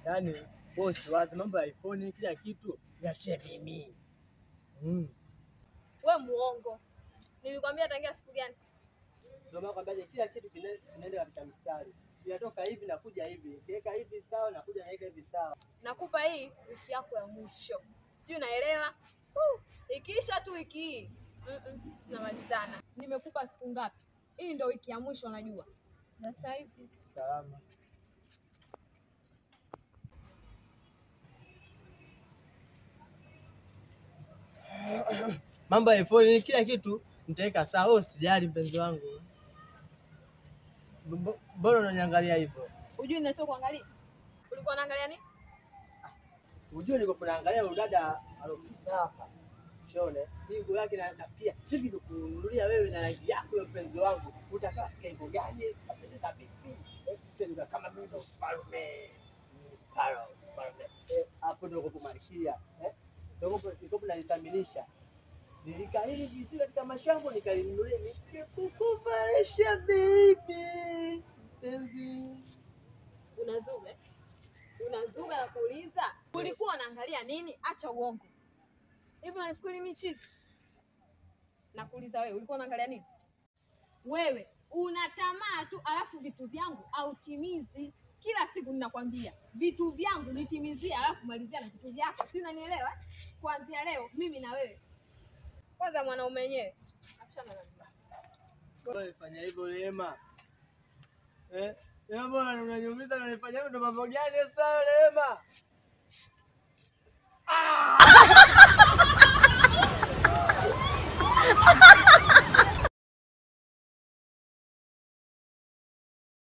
Yaani bosi wazi mambo ya iPhone kila kitu niachie mimi. Wewe muongo. Nilikwambia tangia siku gani? Ndio maana nakwambia kila kitu kinaenda katika mstari. Inatoka hivi na kuja hivi. Kiweka hivi sawa na kuja naweka hivi sawa. Nakupa hii wiki yako ya mwisho. Sijui unaelewa? Ikiisha tu wiki hii. Tunamalizana. Nimekupa siku ngapi? Hii ndio wiki ya mwisho unajua. Na saizi salama. Mambo ya iPhone kila kitu nitaweka sawa, usijali mpenzi wangu. Mbona unaniangalia hivyo? Unajui ninatoka kuangalia? Ulikuwa unaangalia nini? Unajua niko naangalia udada alopita hapa. Usione? Hii nguo yake nafikia hivi nikununulia wewe na rangi yako ya mpenzi wangu. Utakaa katika hivyo gani? Kapendeza vipi? Tena kama mimi ndo mfalme. Sparrow. Hapo ndio kwa malkia. Ndio nalithaminisha. Nilikaili vizuri katika mashambo nikalinunulia nikikukuvalisha baby. Penzi. Unazuga na kuuliza. Ulikuwa unaangalia nini? Acha uongo. Hivi unafikiri mimi chizi? Nakuuliza wewe, ulikuwa unaangalia nini? Wewe una tamaa tu alafu vitu vyangu hautimizi. Kila siku ninakwambia, vitu vyangu nitimizie alafu malizia na vitu vyako. Si unanielewa? Kuanzia leo mimi na wewe. Kwanza mwanaume wenyewe. Achana na mimi. Wewe fanya hivyo Rehema. Mbona unaniumiza na unanifanya hivyo ndo mambo gani sasa Rehema? Ah!